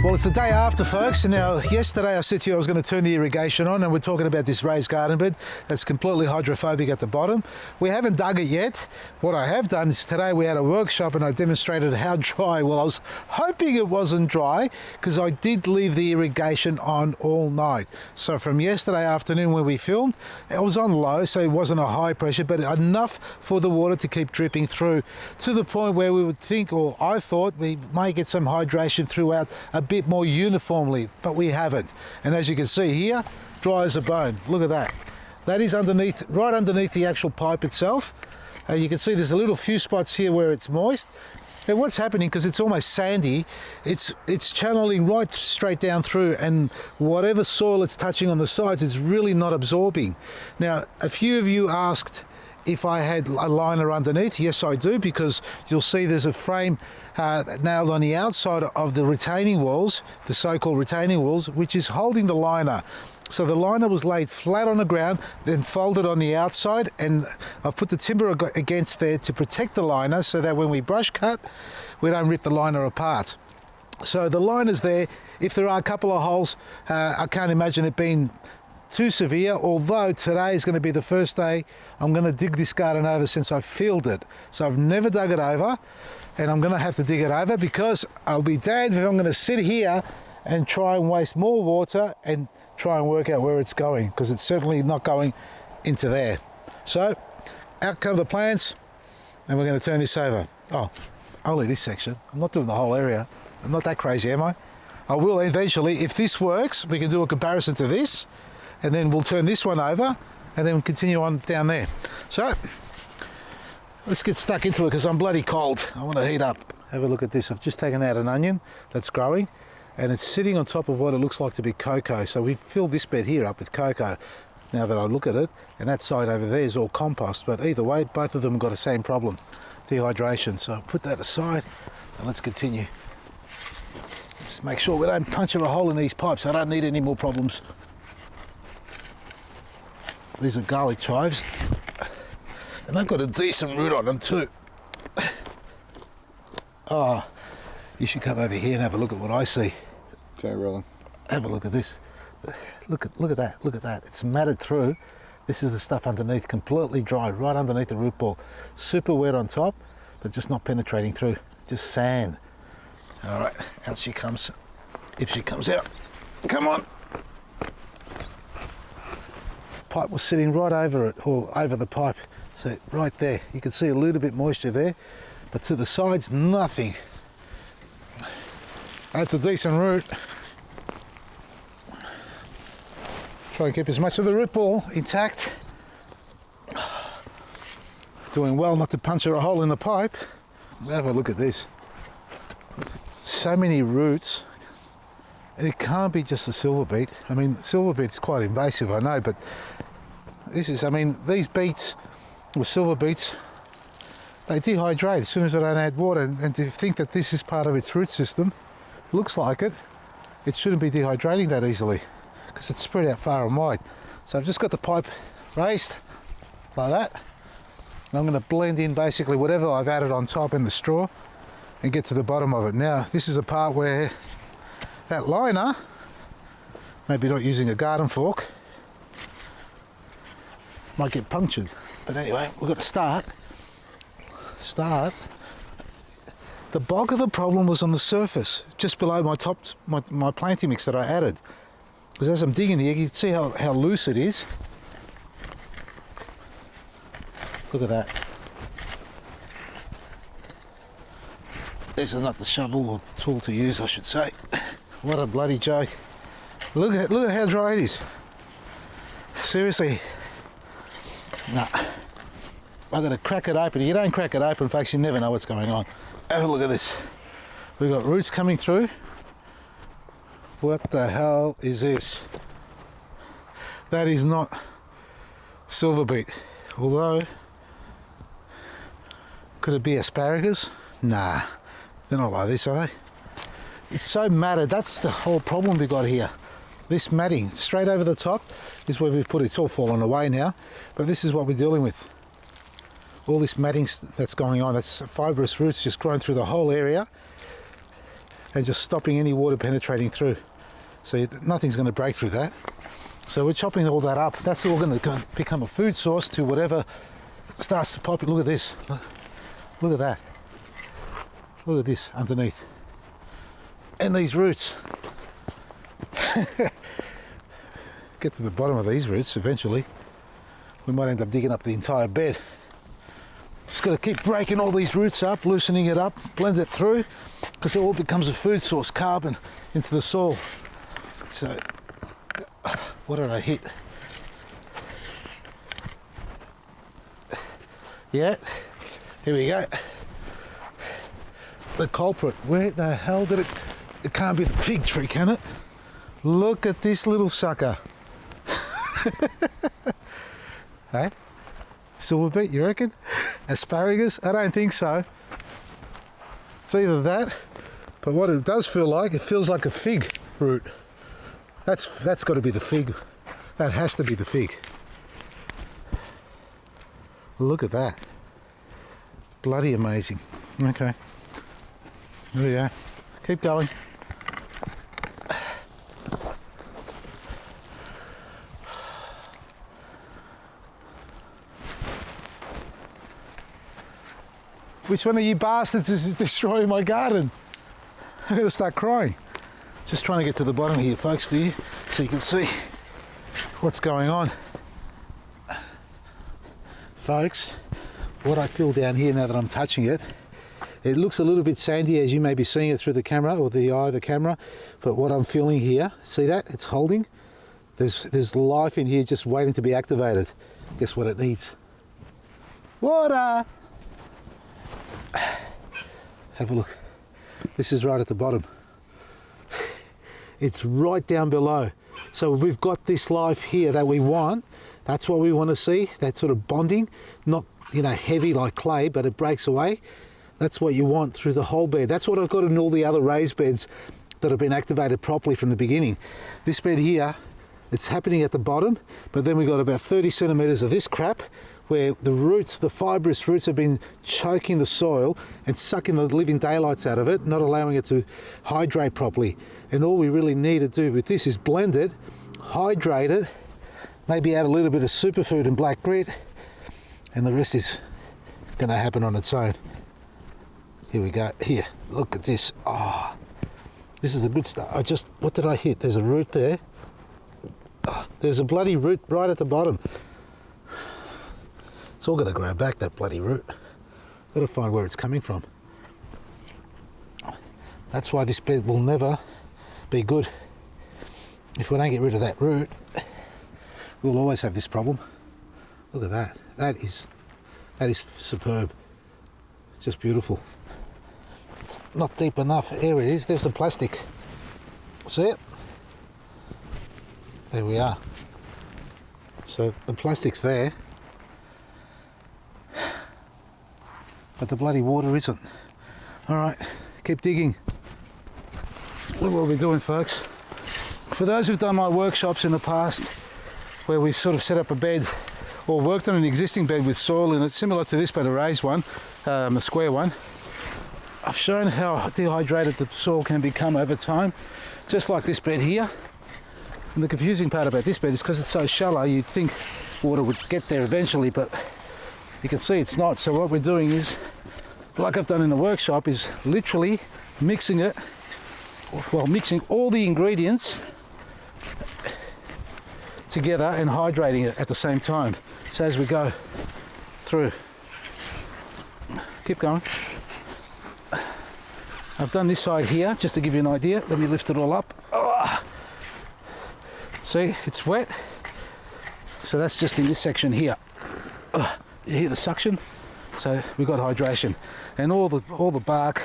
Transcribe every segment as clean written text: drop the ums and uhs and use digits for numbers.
Well, it's the day after, folks. And now, yesterday I said to you I was going to turn the irrigation on, and we're talking about this raised garden bed that's completely hydrophobic at the bottom. We haven't dug it yet. What I have done is today we had a workshop and I demonstrated how dry. Well, I was hoping it wasn't dry because I did leave the irrigation on all night. So from yesterday afternoon when we filmed, it was on low, so it wasn't a high pressure, but enough for the water to keep dripping through to the point where we would think, or I thought, we may get some hydration throughout a bit more uniformly, but we haven't. And as you can see here, dry as a bone. Look at that. That is underneath, right underneath the actual pipe itself. You can see there's a little few spots here where it's moist. And what's happening, because it's almost sandy, it's channeling right straight down through, and whatever soil it's touching on the sides, it's really not absorbing. Now, a few of you asked if I had a liner underneath. Yes, I do, because you'll see there's a frame nailed on the outside of the retaining walls, the so-called retaining walls, which is holding the liner. So the liner was laid flat on the ground, then folded on the outside, and I've put the timber against there to protect the liner so that when we brush cut, we don't rip the liner apart. So the liner's there. If there are a couple of holes, I can't imagine it being too severe, although today is going to be the first day I'm going to dig this garden over since I filled it. So I've never dug it over, and I'm going to have to dig it over, because I'll be damned if I'm going to sit here and try and waste more water and try and work out where it's going, because it's certainly not going into there. So out come the plants, and we're going to turn this over. Oh, only this section. I'm not doing the whole area. I'm not that crazy, am I? I will eventually. If this works, we can do a comparison to this, and then we'll turn this one over and then continue on down there. So let's get stuck into it, because I'm bloody cold. I want to heat up. Have a look at this. I've just taken out an onion that's growing, and it's sitting on top of what it looks like to be cocoa. So we've filled this bed here up with cocoa, now that I look at it, and that side over there is all compost. But either way, both of them have got the same problem, dehydration. So I'll put that aside and let's continue. Just make sure we don't puncture a hole in these pipes. I don't need any more problems. These are garlic chives, and they've got a decent root on them too. Oh, you should come over here and have a look at what I see. Okay, rolling. Have a look at this. Look at that. Look at that. It's matted through. This is the stuff underneath, completely dry, right underneath the root ball. Super wet on top, but just not penetrating through. Just sand. All right, out she comes. If she comes out, come on. Pipe was sitting right over it, or over the pipe. So right there, you can see a little bit moisture there, but to the sides, nothing. That's a decent root. Try and keep as much of the root ball intact. Doing well not to puncture a hole in the pipe. Have a look at this. So many roots, and it can't be just a silver beet. I mean, silver beet is quite invasive, I know, but this is, I mean, these beets, or silver beets, they dehydrate as soon as they don't add water, and to think that this is part of its root system, looks like it shouldn't be dehydrating that easily, because it's spread out far and wide. So I've just got the pipe raised like that, and I'm going to blend in basically whatever I've added on top in the straw and get to the bottom of it. Now this is a part where that liner, maybe not using a garden fork, might get punctured, but anyway, we've got to start. The bulk of the problem was on the surface, just below my planting mix that I added. Because as I'm digging here, you can see how loose it is. Look at that. This is not the shovel or tool to use, I should say. What a bloody joke. Look at how dry it is. Seriously. Nah. I've got to crack it open. You don't crack it open, folks, you never know what's going on. Have a look at this. We've got roots coming through. What the hell is this? That is not silver beet. Although, could it be asparagus? Nah, they're not like this, are they? It's so matted. That's the whole problem we got here. This matting straight over the top is where we've put it. It's all fallen away now, but this is what we're dealing with. All this matting that's going on, that's fibrous roots just growing through the whole area. and just stopping any water penetrating through. So nothing's going to break through that. So we're chopping all that up. That's all going to become a food source to whatever starts to pop. Look at this. Look at that. Look at this underneath. And these roots. Get to the bottom of these roots eventually. We might end up digging up the entire bed. Just got to keep breaking all these roots up, loosening it up, blend it through, because it all becomes a food source, carbon into the soil. So, what did I hit? Yeah, here we go. The culprit. Where the hell did it? It can't be the fig tree, can it? Look at this little sucker. Hey? Silver beet, you reckon? Asparagus? I don't think so. It's either that, but what it does feel like, it feels like a fig root. That's got to be the fig. That has to be the fig. Look at that. Bloody amazing. Okay. There we go. Keep going. Which one of you bastards is destroying my garden? I'm going to start crying. Just trying to get to the bottom here, folks, for you, so you can see what's going on. Folks, what I feel down here now that I'm touching it, it looks a little bit sandy as you may be seeing it through the camera or the eye of the camera, but what I'm feeling here, see that? It's holding. There's life in here just waiting to be activated. Guess what it needs? Water! Have a look. This is right at the bottom. It's right down below. So we've got this life here that we want. That's what we want to see. That sort of bonding, not heavy like clay, but it breaks away. That's what you want through the whole bed. That's what I've got in all the other raised beds that have been activated properly from the beginning. This bed here, it's happening at the bottom, but then we've got about 30 centimeters of this crap where the roots, the fibrous roots, have been choking the soil and sucking the living daylights out of it, not allowing it to hydrate properly. And all we really need to do with this is blend it, hydrate it, maybe add a little bit of superfood and black grit, and the rest is going to happen on its own. Here we go. Here, look at this. Oh, this is the good stuff. What did I hit? There's a root there. Oh, there's a bloody root right at the bottom. It's all going to grow back, that bloody root. Got to find where it's coming from. That's why this bed will never be good. If we don't get rid of that root, we'll always have this problem. Look at that. That is superb. It's just beautiful. It's not deep enough. Here it is. There's the plastic. See it? There we are. So the plastic's there. But the bloody water isn't. All right, keep digging. Look what we're doing, folks. For those who've done my workshops in the past, where we've sort of set up a bed or worked on an existing bed with soil in it, similar to this, but a raised one, a square one, I've shown how dehydrated the soil can become over time, just like this bed here. And the confusing part about this bed is because it's so shallow, you'd think water would get there eventually, but you can see it's not. So what we're doing is, like I've done in the workshop, is literally mixing it, mixing all the ingredients together and hydrating it at the same time. So as we go through, keep going. I've done this side here just to give you an idea. Let me lift it all up. Oh. See, it's wet. So that's just in this section here. You hear the suction? So we've got hydration, and all the bark,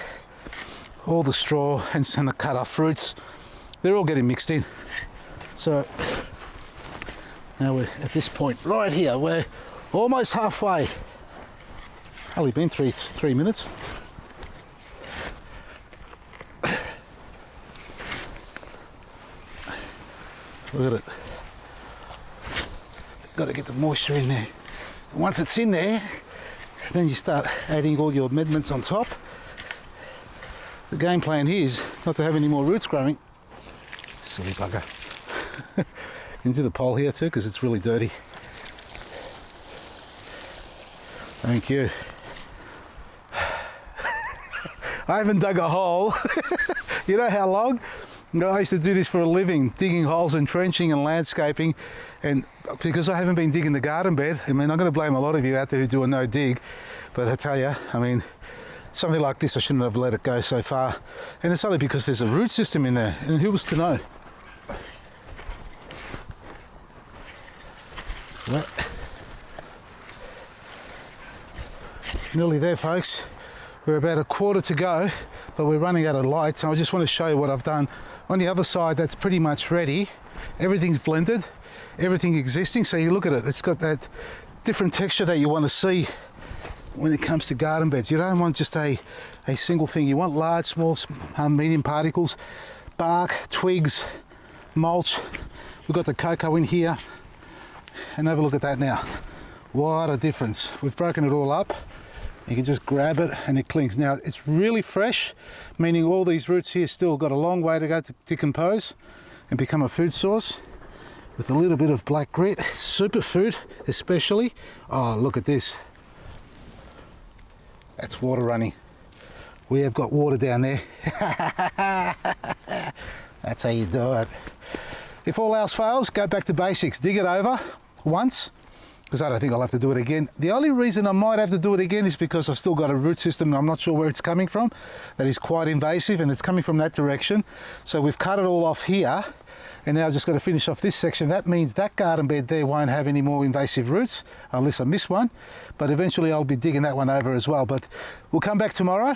all the straw, and the cut off fruits, they're all getting mixed in. So now we're at this point right here. We're almost halfway. Only been three minutes. Look at it. Got to get the moisture in there. Once it's in there, then you start adding all your amendments on top. game plan here is not to have any more roots growing. Silly bugger. Into the pole here too, because it's really dirty. Thank you. I haven't dug a hole. You know how long? I used to do this for a living, digging holes and trenching and landscaping, and because I haven't been digging the garden bed, I mean, I'm going to blame a lot of you out there who do a no dig, but I tell you, I mean, something like this I shouldn't have let it go so far, and it's only because there's a root system in there, and who was to know? Well, nearly there, folks. We're about a quarter to go, but we're running out of light, so I just want to show you what I've done. On the other side, that's pretty much ready. Everything's blended, everything existing, so you look at it, it's got that different texture that you want to see when it comes to garden beds. You don't want just a single thing. You want large, small, medium particles, bark, twigs, mulch. We've got the cocoa in here, and have a look at that now. What a difference. We've broken it all up. You can just grab it and it clings. Now it's really fresh, meaning all these roots here still got a long way to go to decompose and become a food source with a little bit of black grit, superfood especially. Oh, look at this. That's water running. We have got water down there. That's how you do it. If all else fails, go back to basics. Dig it over once, because I don't think I'll have to do it again. The only reason I might have to do it again is because I've still got a root system and I'm not sure where it's coming from. That is quite invasive and it's coming from that direction. So we've cut it all off here and now I've just got to finish off this section. That means that garden bed there won't have any more invasive roots unless I miss one. But eventually I'll be digging that one over as well. But we'll come back tomorrow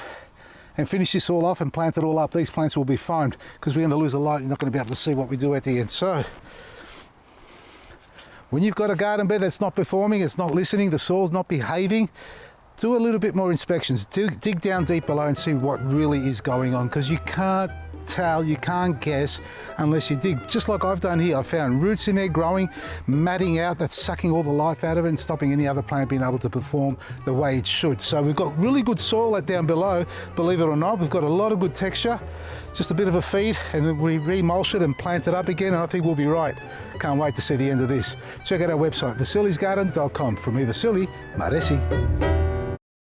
and finish this all off and plant it all up. These plants will be foamed because we're going to lose the light. You're not going to be able to see what we do at the end. So when you've got a garden bed that's not performing, it's not listening, the soil's not behaving, do a little bit more inspections. Dig down deep below and see what really is going on, because you can't tell, you can't guess unless you dig. Just like I've done here, I've found roots in there growing, matting out, that's sucking all the life out of it and stopping any other plant being able to perform the way it should. So we've got really good soil down below, believe it or not. We've got a lot of good texture, just a bit of a feed, and then we remulch it and plant it up again, and I think we'll be right. Can't wait to see the end of this. Check out our website, vasilisgarden.com. From me, Vasili Maresi.